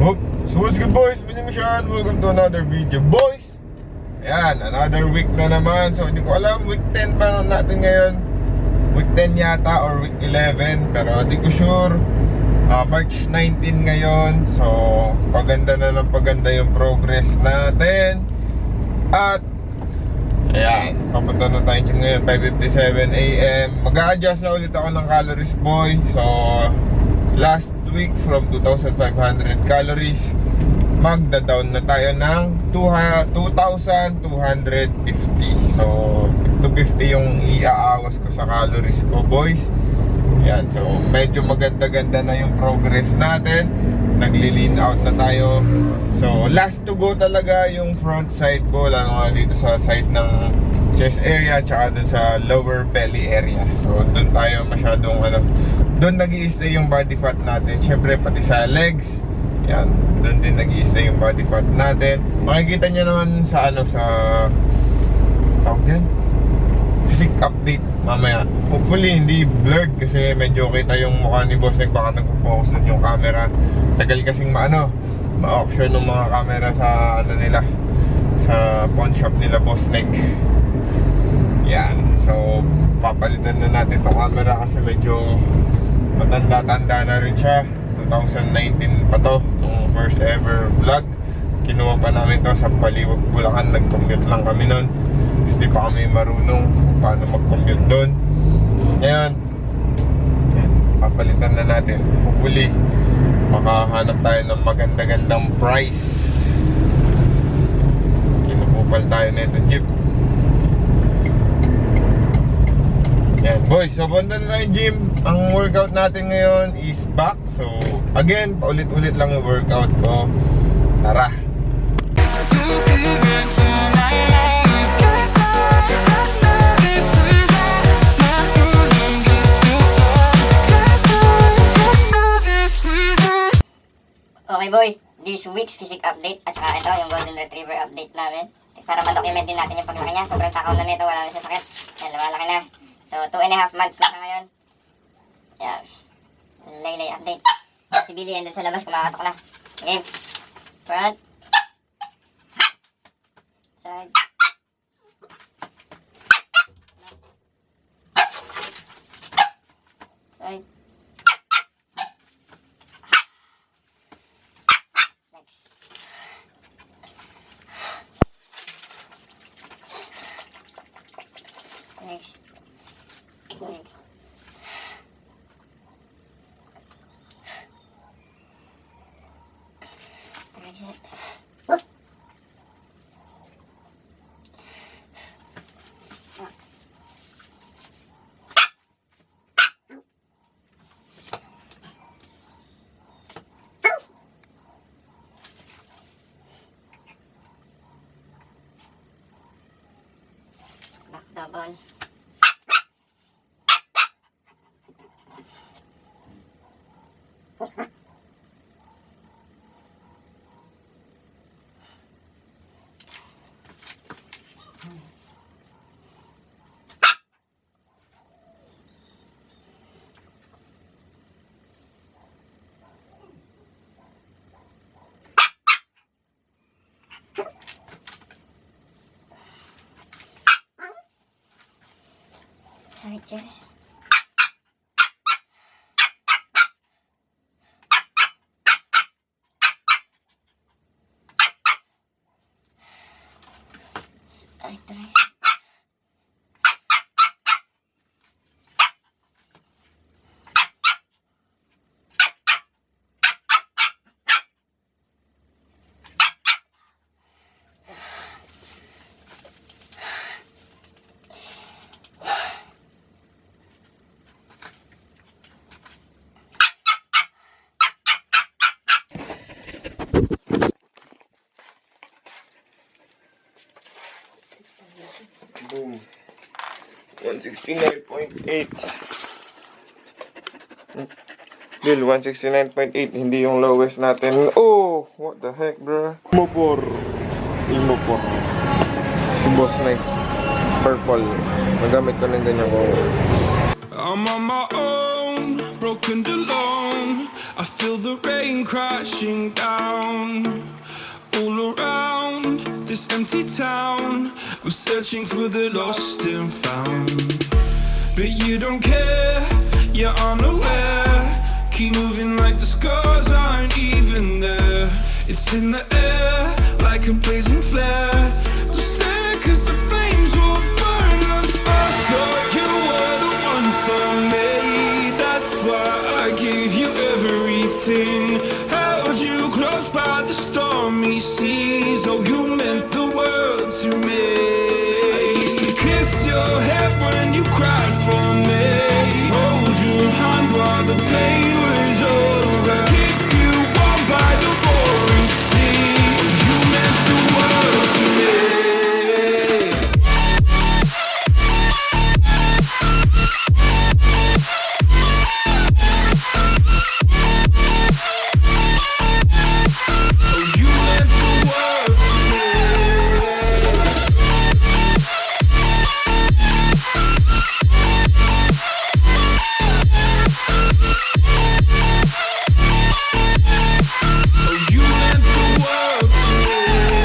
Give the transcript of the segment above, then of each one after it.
Whoop! So what's good boys? My name is Sean. Welcome to another video boys. Ayan, another week na naman. So hindi ko alam, week 10 ba natin ngayon? Week 10 yata or week 11. Pero hindi ko sure. March 19 ngayon. So paganda na ng paganda yung progress natin. At ayan, papunta na tayo gym ngayon, 5:57 AM. Mag-a-adjust na ulit ako ng calories boy. So last week from 2,500 calories, magda-down na tayo ng 2,250. So 250 yung iaawas ko sa calories ko boys. Yan, so medyo maganda-ganda na yung progress natin. Nagli-lean out na tayo. So last to go talaga yung front side ko, lalo nga dito sa side ng chest area tsaka dun sa lower belly area. So dun tayo masyadong dun nag-i-stay yung body fat natin. Syempre pati sa legs, yan, dun din nag-i-stay yung body fat natin. Makikita nyo naman sa sa tawag yan, physique update mamaya. Hopefully hindi blurred kasi medyo kita yung mukha ni Boss Nick. Baka nagpo-focus dun yung camera. Tagal kasing ma-auction ng mga camera sa nila, sa pawn shop nila Boss Nick. Yan, so papalitan na natin itong camera kasi medyo matanda-tanda na rin siya. 2019 pa to, nung first ever vlog. Kinuha pa namin to sa Paliwag, Bulacan. Nag-commute lang kami nun kasi di pa kami marunong paano mag-commute doon. Ngayon papalitan na natin. Hopefully makahanap tayo ng maganda-gandang price. Kinupupal tayo na ito jeep. Yan boy, so punta na tayo gym. Ang workout natin ngayon is back. So again, paulit-ulit lang yung workout ko. Tara. Okay boy, this week's physique update at saka ito yung golden retriever update namin para ma-document din natin yung paglaki niya. Sobrang takaw na nito, wala na siya sakit. Yan, lumalaki na. So 2.5 months na siya ngayon. Yan, laylay update. Si Billy andun sa labas, kumakatok na. Okay, front, side, side, next, next. Tricep. Back double. Side chest. Side tricep. Boom. 169.8. Bill, 169.8. Hindi yung lowest natin. Oh, what the heck, bro? Imopor. Si Boss Nick. Purple. Nagamit ko ng ganyan ko. I'm on my own, broken alone. I feel the rain crashing down all around this empty town. I'm searching for the lost and found, but you don't care, you're unaware. Keep moving like the scars aren't even there. It's in the air like a blazing flare. Don't stare 'cause the flames will burn us. I thought you were the one for me. That's why I gave you everything. Held you close by the stormy seas. Oh, you meant the world to me. I used to kiss your head when you cried for me. Hold your hand while the pain was over. Keep you warm by the roaring sea. You meant the world to me. Oh, you meant the world to me. Oh, you meant the world to me.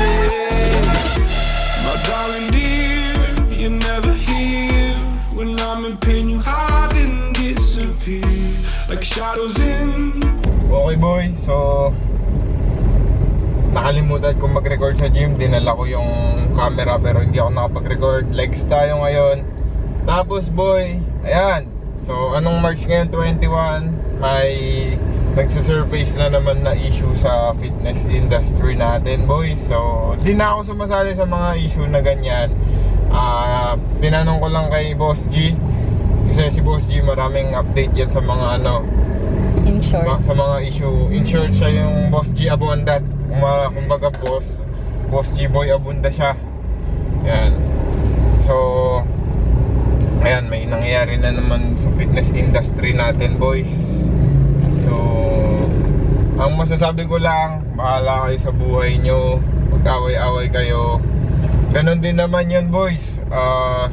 My darling dear, you're never here. When I'm in pain, you hide and disappear like shadows in. Okay boy, so nakalimutan kong mag-record sa gym. Dinala ko yung camera pero hindi ako nakapag-record. Legs tayo ngayon. Tapos boy, ayan. So anong March ngayon, 21? May nagsisurface na naman na issue sa fitness industry natin boy. So di na ako sumasali sa mga issue na ganyan. Tinanong ko lang kay Boss G. Kasi si Boss G maraming update yan sa mga ano, In short. sa mga issue. In short, siya yung Boss G Abundant. Kumbaga Boss G Boy Abunda siya. Yan. So ayan, may nangyayari na naman sa fitness industry natin boys. So ang masasabi ko lang, bahala kayo sa buhay nyo. Mag-away-away kayo. Ganon din naman yun boys.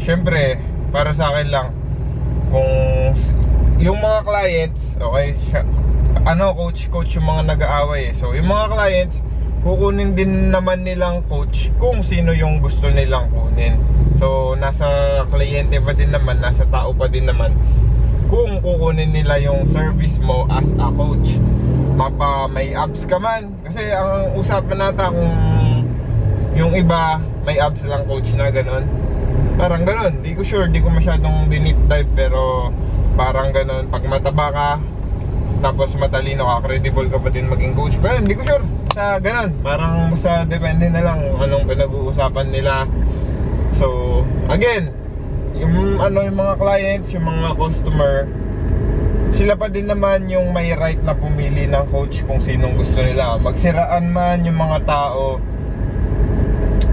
Syempre, para sa akin lang, kung yung mga clients, okay, coach yung mga nag-aaway eh. So yung mga clients, kukunin din naman nilang coach kung sino yung gusto nilang kunin. So nasa kliyente pa din naman, nasa tao pa din naman kung kukunin nila yung service mo as a coach. May abs ka man. Kasi ang usapan nata kung yung iba may abs lang coach na ganon. Parang ganon, di ko sure, di ko masyadong dinip dive, pero parang ganon. Pag mataba ka, tapos matalino ka, credible ka pa din maging coach. Pero hindi ko sure sa ganon. Parang basta depende na lang anong pinag-uusapan nila. So again, yung mga clients, yung mga customer, sila pa din naman yung may right na pumili ng coach kung sinong gusto nila. Magsiraan man yung mga tao,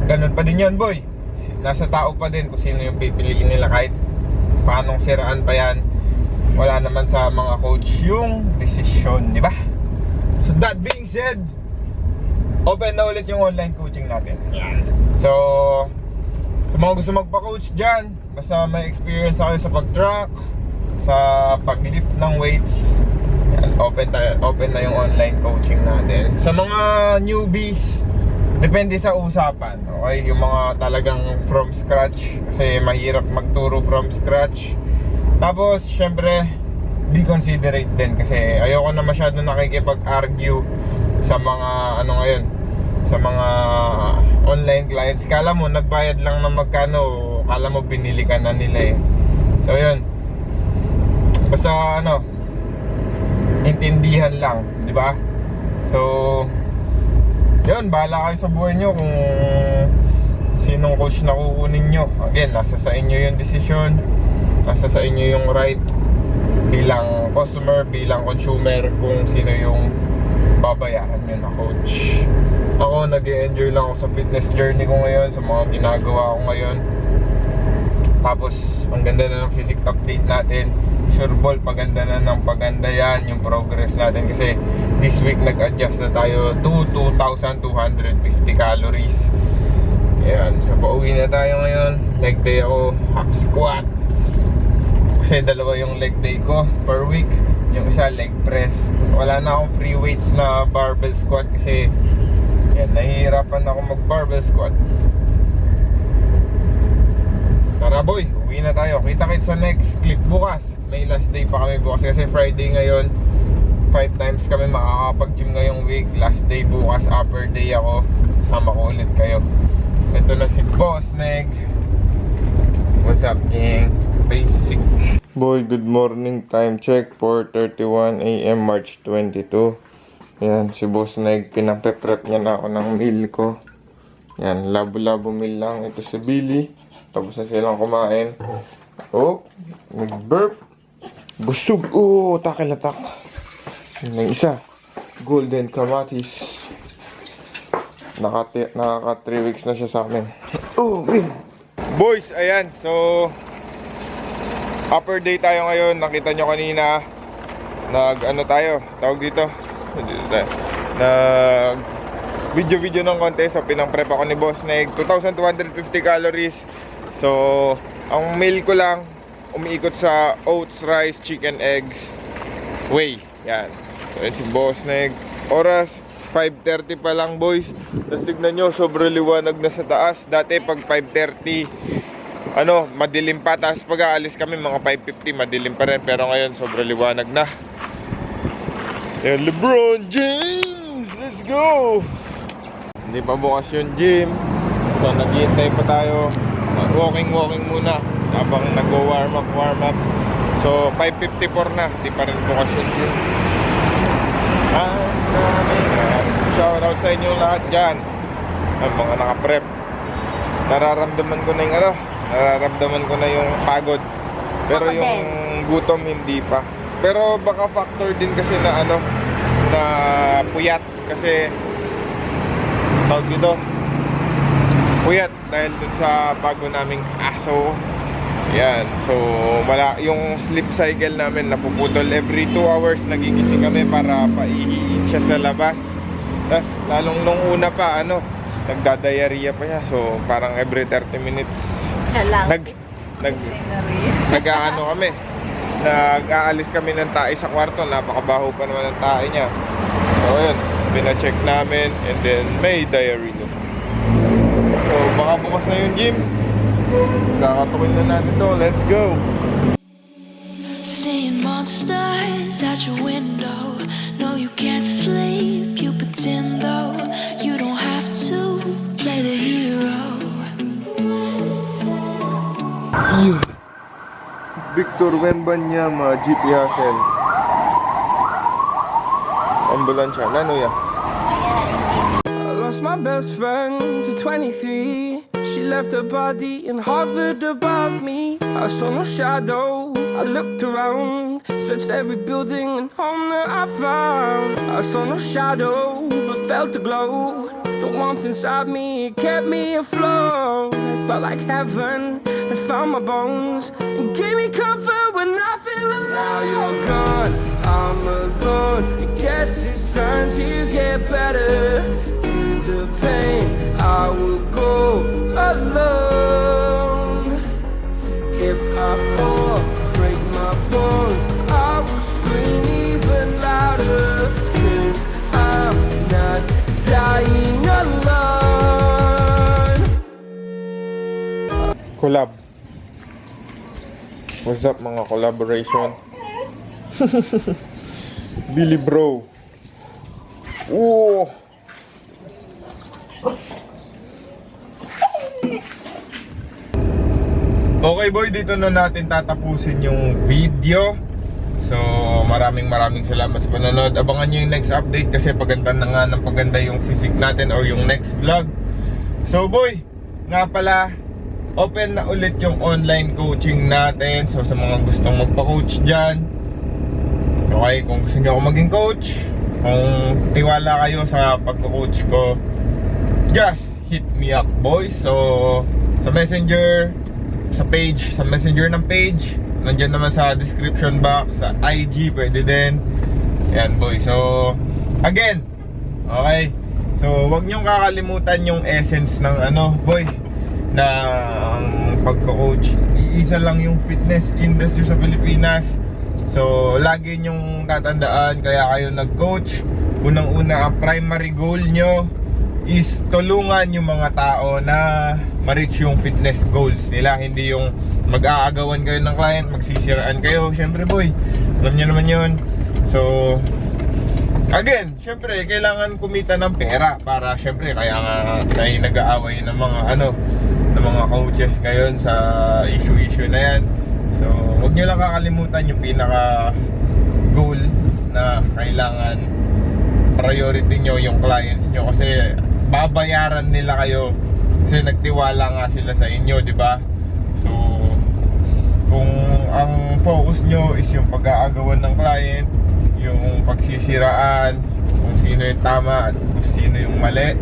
ganun pa din yun boy. Nasa tao pa din kung sino yung pipiliin nila. Kahit paanong siraan pa yan, wala naman sa mga coach yung decision, di ba? So that being said, open na ulit yung online coaching natin. So sa mga gusto magpa-coach dyan, basta may experience kayo sa pag-track, sa pag-lift ng weights, yan, open na yung online coaching natin. Sa mga newbies, depende sa usapan, okay? Yung mga talagang from scratch, kasi mahirap magturo from scratch. Tapos syempre, be considerate din, kasi ayoko na masyado nakikipag-argue sa mga ngayon, sa mga online clients. Kala mo nagbayad lang na magkano, kala mo binili ka na nila eh. So yun, basta intindihan lang, di ba? So yun, bahala kayo sa buhay nyo kung sinong coach na kukunin nyo. Again, nasa sa inyo yung decision, nasa sa inyo yung right bilang customer, bilang consumer, kung sino yung babayaran nyo na coach. Ako, nag-e-enjoy lang ako sa fitness journey ko ngayon, sa mga ginagawa ko ngayon. Tapos, ang ganda na ng physique update natin. Sure ball, paganda na ng paganda yan, yung progress natin. Kasi this week nag-adjust na tayo to 2,250 calories. Ayan, so pauwi na tayo ngayon. Leg day ako, half squat. Kasi dalawa yung leg day ko per week. yung isa leg press. Wala na akong free weights na barbell squat kasi yan, nahihirapan ako mag barbell squat. Tara boy, uwi na tayo. Kita-kits sa next clip bukas. May last day pa kami bukas kasi Friday ngayon. 5 times kami makakapag-gym ngayong week. Last day bukas, upper day ako. Sama ko ulit kayo. Ito na si Boss Neg. What's up, gang? Basic. Boy, good morning. Time check, 4:31 AM, March 22. Yan, si Boss Neg, pinape-prep niya na ako ng meal ko. Yan, labo-labo meal lang. Ito si Billy. Tapos na silang kumain. Oh, nag-burp. Busog. Oh, takil-atak. Yung isa, golden kamatis. Nakaka 3 weeks na siya sa amin. Oh, man. Boys, ayan. So, upper day tayo ngayon. Nakita nyo kanina. Nag-ano tayo? Tawag dito. Nag video ng konti. So, pinang-prep ako ni Boss Neg. 2,250 calories. So, ang meal ko lang, umiikot sa oats, rice, chicken, eggs, whey. Yan. So, yan si Boss Neg. Oras, 5:30 pa lang, boys. Tapos tignan nyo, sobrang liwanag na sa taas. Dati pag 5:30, madilim pa. Tapos pag aalis kami, mga 5:50, madilim pa rin. Pero ngayon, sobrang liwanag na. Yan, LeBron James! Let's go! Hindi pa bukas yung gym. So, naghihintay pa tayo. Walking muna habang nag-warm up. So, 5:54 na. Di pa rin bukas yung gym. Shoutout sa inyo lahat dyan, ang mga naka-prep. Nararamdaman ko na yung pagod. Pero Ako yung gutom hindi pa. Pero baka factor din kasi na na puyat. Kasi tawag dito, puyat dahil dun sa bago naming aso. Yan, so yung sleep cycle namin napuputol. Every 2 hours nagigising kami para paihiin siya sa labas. Tapos lalong nung una pa nagdadiarrhea pa siya. So parang every 30 minutes kami. Nag-aalis kami ng tae sa kwarto. Napakabaho pa naman ng tae niya. So ayun, pina-check namin and then may diarrhea. So baka bukas na yung gym. Kakatukin na natin to. Let's go! Seeing monsters at your window. No, you can't sleep, you pretend though. You don't have to play the hero. Yeah. Victor Wembanyama, GT Hustle. Ambulansya, nano ya? I lost my best friend to 23. She left her body and hovered above me. I saw no shadow, I looked around, searched every building and home that I found. I saw no shadow, but felt the glow. The warmth inside me, it kept me afloat. It felt like heaven, it found my bones and gave me comfort when I feel alone. Now you're gone, I'm alone. I guess it's time to get better. Through the pain, I will go alone. If I fall, break my bones, I will scream even louder. 'Cause I'm not dying alone. Collab. What's up mga collaboration? Billy bro. Oh. Okay boy, dito na natin tatapusin yung video. So maraming salamat sa panonood. Abangan nyo yung next update kasi paganda na nga ng paganda yung physique natin or yung next vlog. So boy, nga pala, open na ulit yung online coaching natin. So sa mga gustong magpa-coach dyan, okay, kung gusto nyo ako maging coach, kung tiwala kayo sa pagko-coach ko, just hit me up boys. So sa messenger, sa messenger ng page, nandyan naman sa description box, sa IG pwede din. Yan boy, so again, okay, so wag nyong kakalimutan yung essence ng boy, ng pagko-coach. Iisa lang yung fitness industry sa Pilipinas. So, lagi nyong tatandaan, kaya kayo nag-coach. Unang-una, ang primary goal nyo is tulungan yung mga tao na ma-reach yung fitness goals nila. Hindi yung mag-aagawan kayo ng client, magsisiraan kayo. Syempre boy, alam nyo naman yun. So, again, syempre, kailangan kumita ng pera para syempre, kaya nga nag-aaway ng mga ng mga coaches ngayon sa issue na yan. So, huwag nyo lang kakalimutan yung pinaka goal na kailangan priority nyo yung clients nyo, kasi babayaran nila kayo kasi nagtiwala nga sila sa inyo, di ba? So, kung ang focus nyo is yung pag-aagawan ng client, yung pagsisiraan, kung sino yung tama at kung sino yung mali,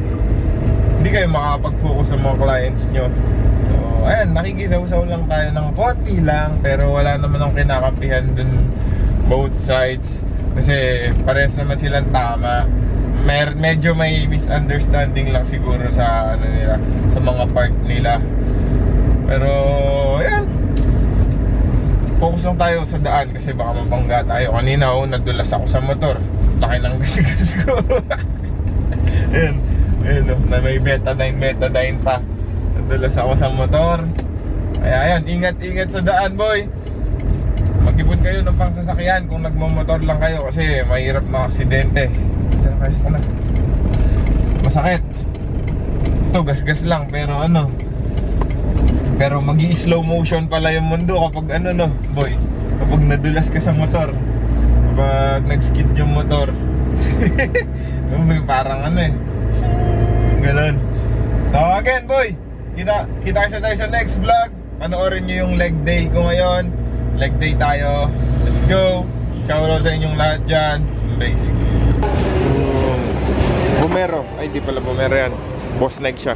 hindi kayo makakapag-focus sa mga clients nyo. So, ayan, nakikisaw-saw lang tayo ng konti lang, pero wala naman ang kinakampihan dun both sides, kasi parehas naman silang tama. Medyo may misunderstanding lang siguro sa nila, sa mga part nila. Pero ayan, focus lang tayo sa daan kasi baka mabangga tayo. Kanina nadulas ako sa motor, laki ng gas ko. Ayan, na may betadine pa. Nadulas ako sa motor. Kaya ayan, ingat sa daan boy. Mag-ipon kayo ng pangsasakyan kung nagmamotor lang kayo, kasi mahirap ma-aksidente. Masakit. Ito, gas-gas lang, pero pero magi-slow motion pala yung mundo kapag boy, kapag nadulas ka sa motor, kapag nag-skid yung motor. Parang ganun. So again boy, kita tayo sa next vlog. Panoorin nyo yung leg day ko ngayon. Leg day tayo. Let's go. Shoutout sa inyong lahat dyan. Basic. Bumero. Ay, di pala Bumero yan. Boss Nike siya.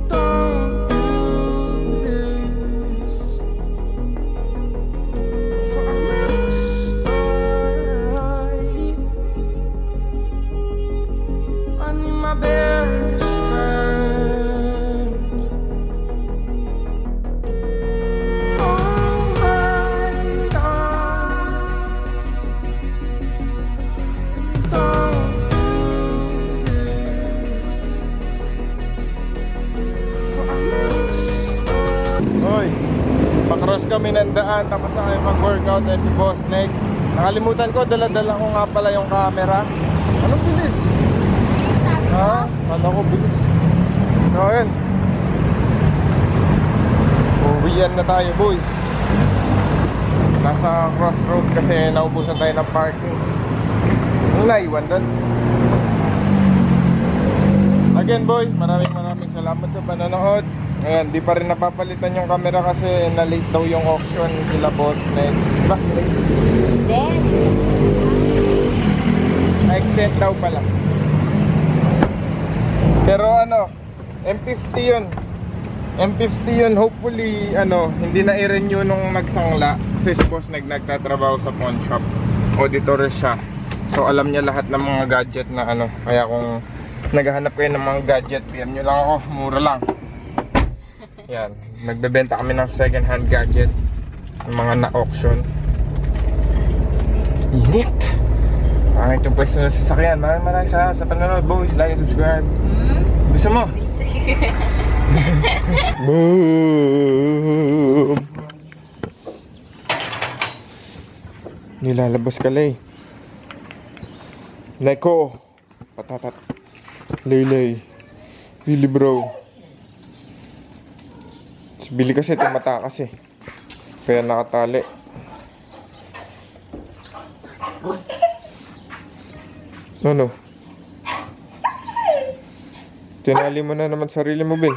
Don't do this, for I must die. I need my best friend. Oh my God, don't do this, for I must die. Hoy, pakross kami ng daan, tapos na kami mag-workout si Boss Nike. Nakalimutan ko, dala-dala ko nga pala yung camera. Anong bilis? Ha? Kala ko bilis. So, ayun. Uwian na tayo, boy. Nasa crossroad kasi naubusan tayo ng parking. Ang naiwan doon. Again, boy, maraming salamat sa panonood. Ayan, di pa rin napapalitan yung camera kasi na-late daw yung auction nila Boss Nike. Diba? Na-extend daw pala. Pero M50 yun. M50 yun, hopefully hindi na i-renew nung nagsangla kasi si Boss nagtatrabaho sa pawn shop. Auditor siya. So alam niya lahat ng mga gadget na kaya kung naghahanap kayo ng mga gadget, PM nyo lang ako, mura lang. Yan, nagbebenta kami ng second hand gadget, ng mga na-auction. Init! Pangit yung pwesto na sasakyan. Maraming salamat sa panonood, boys. Like and subscribe. Gusto mo? Boom! Nilalabas ka lay. Neko. Patatat. Laylay. Billy bro. Si Billy kasi tumatakas eh. Kaya nakatali. Tinali mo na naman sarili mo, Ben.